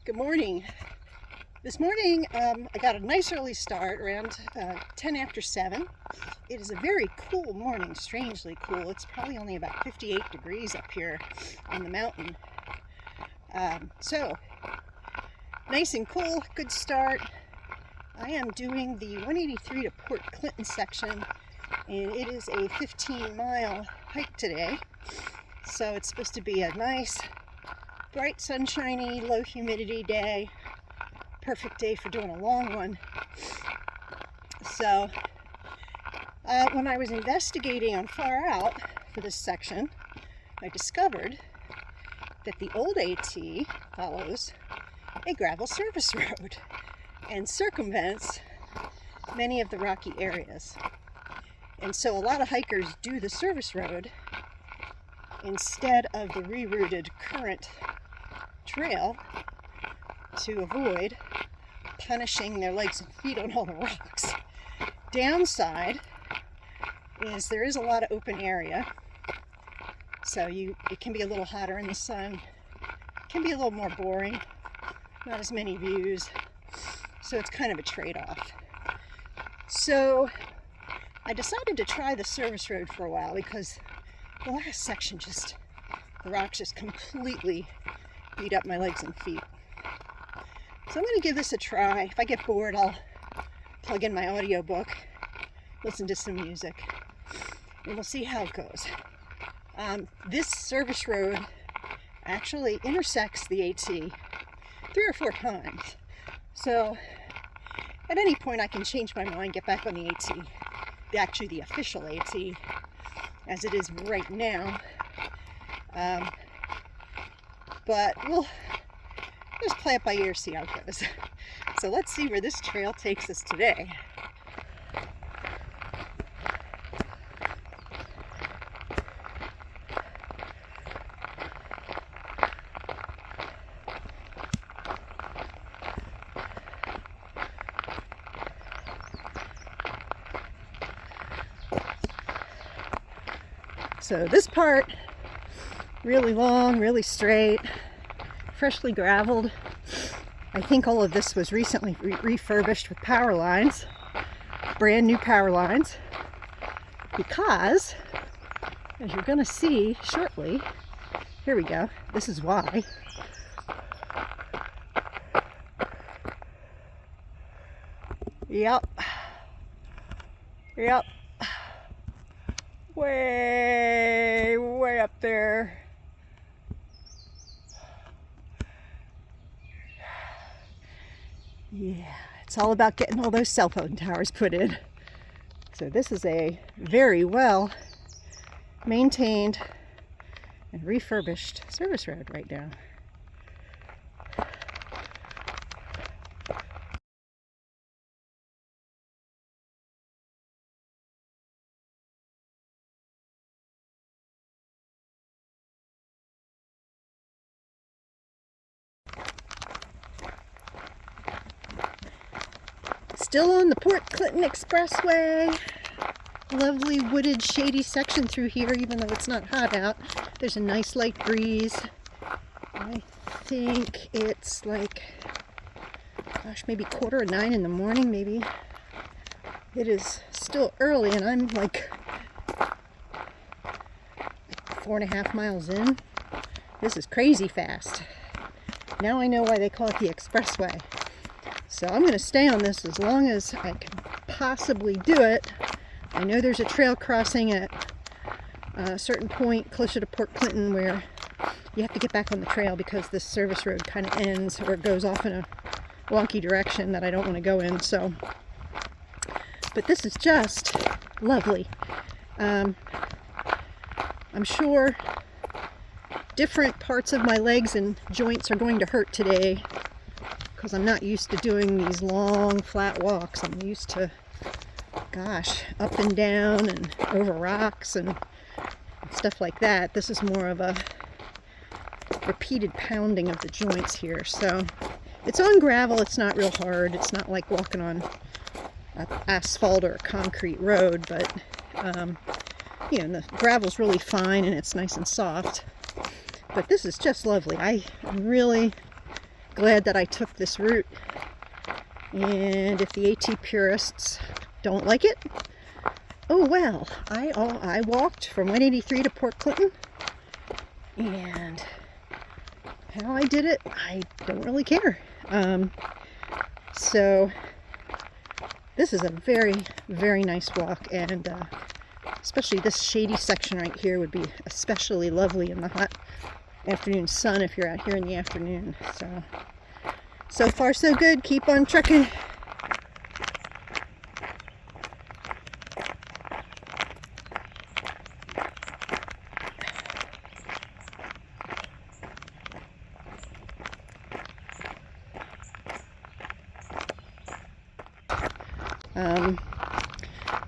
Good morning. This morning I got a nice early start around 10 after 7. It is a very cool morning, strangely cool. It's probably only about 58 degrees up here on the mountain. So nice and cool, good start. I am doing the 183 to Port Clinton section, and it is a 15-mile hike today. So it's supposed to be a nice, bright, sunshiny, low humidity day. Perfect day for doing a long one. So when I was investigating on Far Out for this section, I discovered that the old AT follows a gravel service road and circumvents many of the rocky areas. And so a lot of hikers do the service road instead of the rerouted current trail to avoid punishing their legs and feet on all the rocks. Downside is there is a lot of open area, so it can be a little hotter in the sun, it can be a little more boring, not as many views, so it's kind of a trade-off. So I decided to try the service road for a while because the last section the rocks just completely beat up my legs and feet. So I'm going to give this a try. If I get bored, I'll plug in my audiobook, listen to some music, and we'll see how it goes. This service road actually intersects the AT 3 or 4 times. So at any point I can change my mind, get back on the AT, actually the official AT, as it is right now. But we'll just play it by ear, see how it goes. So let's see where this trail takes us today. So this part, really long, really straight, freshly graveled. I think all of this was recently refurbished with power lines, brand new power lines, because as you're going to see shortly, here we go, this is why. Yep. Way up there. Yeah, it's all about getting all those cell phone towers put in. So this is a very well maintained and refurbished service road right now. Still on the Port Clinton Expressway. Lovely wooded shady section through here, even though it's not hot out. There's a nice light breeze. I think it's like, gosh, maybe 8:45 in the morning, maybe. It is still early and I'm like 4.5 miles in. This is crazy fast. Now I know why they call it the expressway. So I'm going to stay on this as long as I can possibly do it. I know there's a trail crossing at a certain point closer to Port Clinton where you have to get back on the trail because this service road kind of ends or it goes off in a wonky direction that I don't want to go in. So, but this is just lovely. I'm sure different parts of my legs and joints are going to hurt today because I'm not used to doing these long flat walks. I'm used to, gosh, up and down and over rocks and stuff like that. This is more of a repeated pounding of the joints here. So it's on gravel, it's not real hard. It's not like walking on asphalt or a concrete road, but you know, the gravel's really fine and it's nice and soft. But this is just lovely. I'm really glad that I took this route. And if the AT purists don't like it, oh well. I walked from 183 to Port Clinton, and how I did it, I don't really care. So this is a very, very nice walk, and especially this shady section right here would be especially lovely in the hot afternoon sun if you're out here in the afternoon. So far so good. Keep on trekking.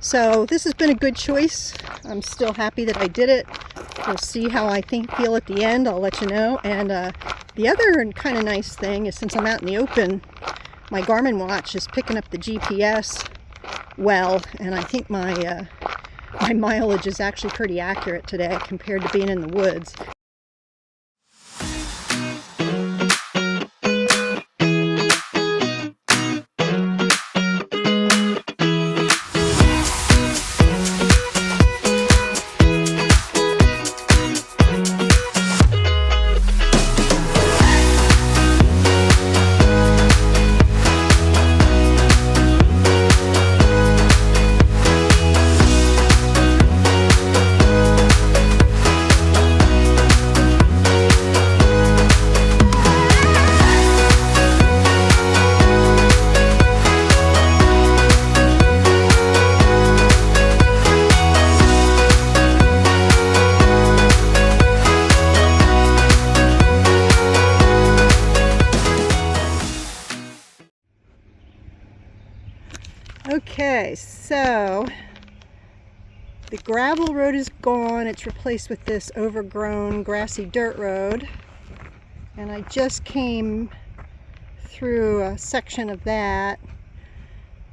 So this has been a good choice. I'm still happy that I did it. We'll see how I feel at the end. I'll let you know. And the other kind of nice thing is, since I'm out in the open, my Garmin watch is picking up the GPS well, and I think my mileage is actually pretty accurate today compared to being in the woods. Okay, so the gravel road is gone. It's replaced with this overgrown grassy dirt road, and I just came through a section of that.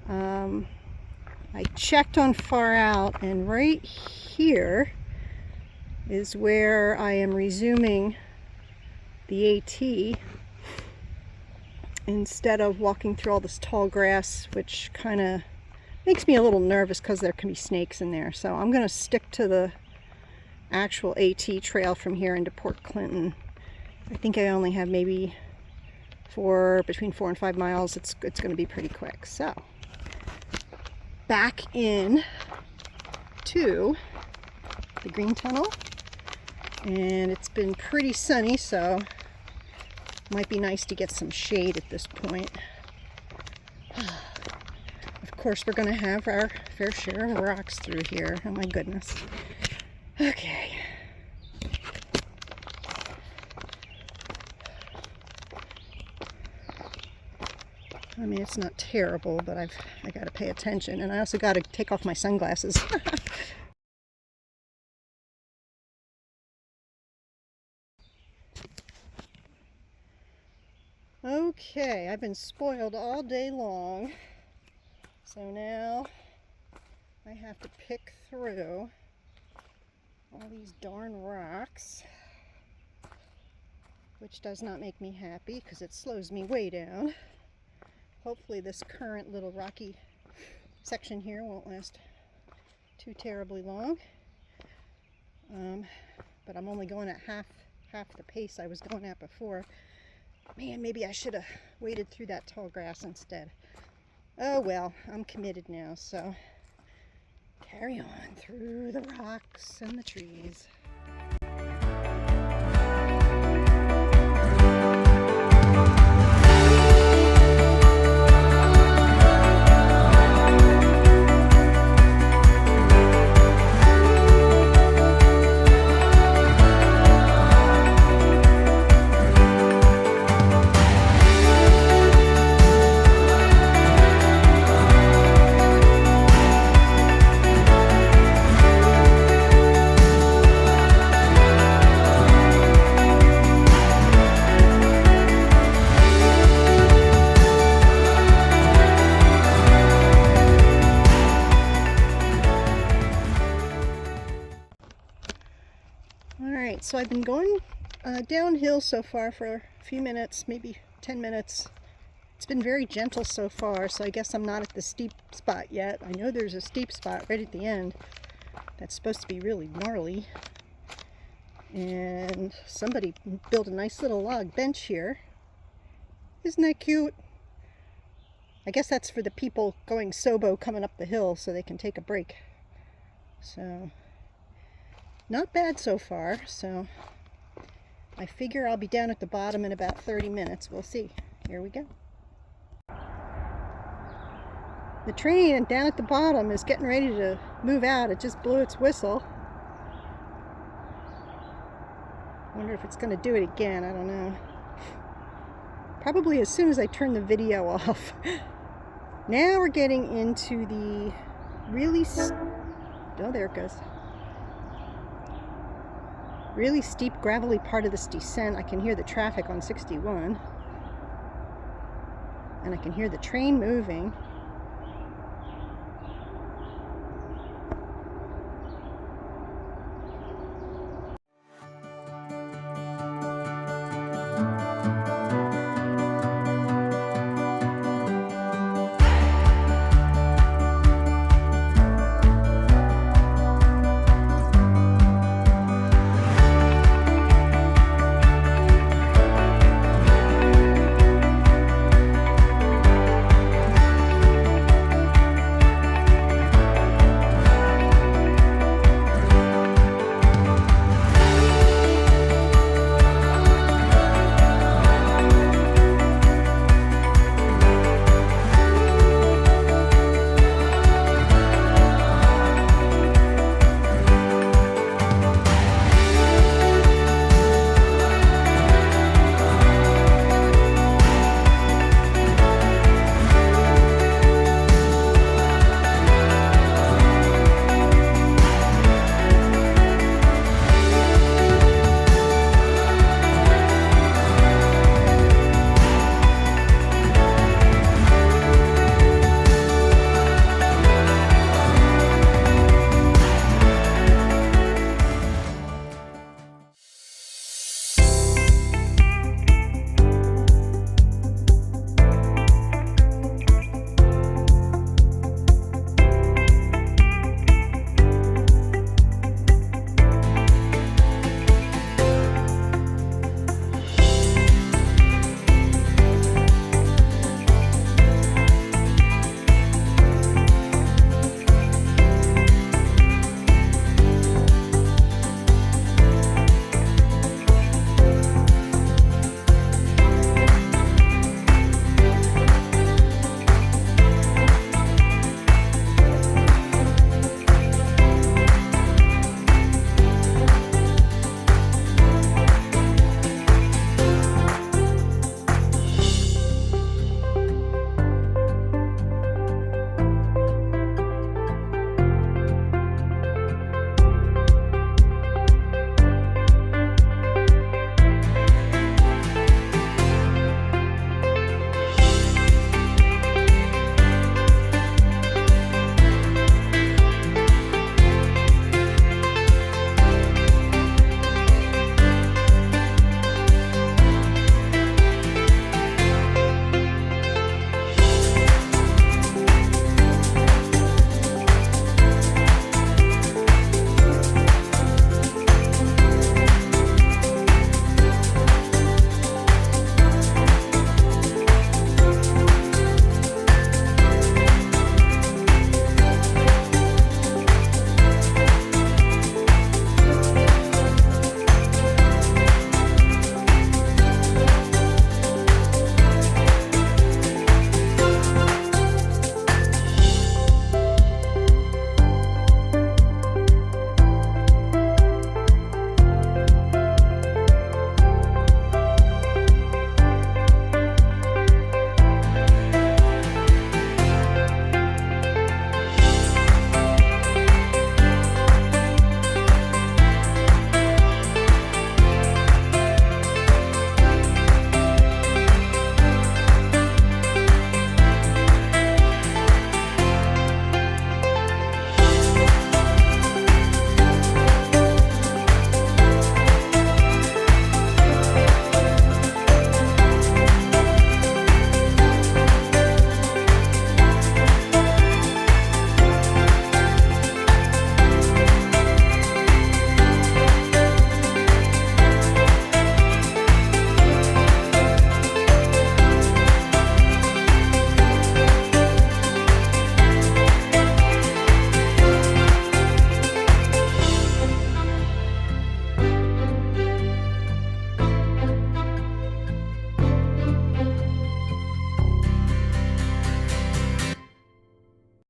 I checked on Far Out, and right here is where I am resuming the AT instead of walking through all this tall grass, which kind of makes me a little nervous because there can be snakes in there. So I'm going to stick to the actual AT trail from here into Port Clinton. I think I only have maybe between 4 and 5 miles. It's going to be pretty quick. So back in to the green tunnel, and it's been pretty sunny, so might be nice to get some shade at this point. Of course, we're going to have our fair share of rocks through here. Oh my goodness. Okay. I mean, it's not terrible, but I got to pay attention, and I also got to take off my sunglasses. Okay, I've been spoiled all day long, so now I have to pick through all these darn rocks, which does not make me happy because it slows me way down. Hopefully this current little rocky section here won't last too terribly long, but I'm only going at half the pace I was going at before. Man, maybe I should have waded through that tall grass instead. Oh well, I'm committed now, so carry on through the rocks and the trees. So I've been going downhill so far for a few minutes, maybe 10 minutes. It's been very gentle so far, so I guess I'm not at the steep spot yet. I know there's a steep spot right at the end that's supposed to be really gnarly. And somebody built a nice little log bench here. Isn't that cute? I guess that's for the people going sobo coming up the hill so they can take a break. So, not bad so far. So, I figure I'll be down at the bottom in about 30 minutes. We'll see. Here we go. The train down at the bottom is getting ready to move out. It just blew its whistle. Wonder if it's going to do it again. I don't know. Probably as soon as I turn the video off. Now we're getting into the really... Oh, there it goes. Really steep, gravelly part of this descent. I can hear the traffic on 61. And I can hear the train moving.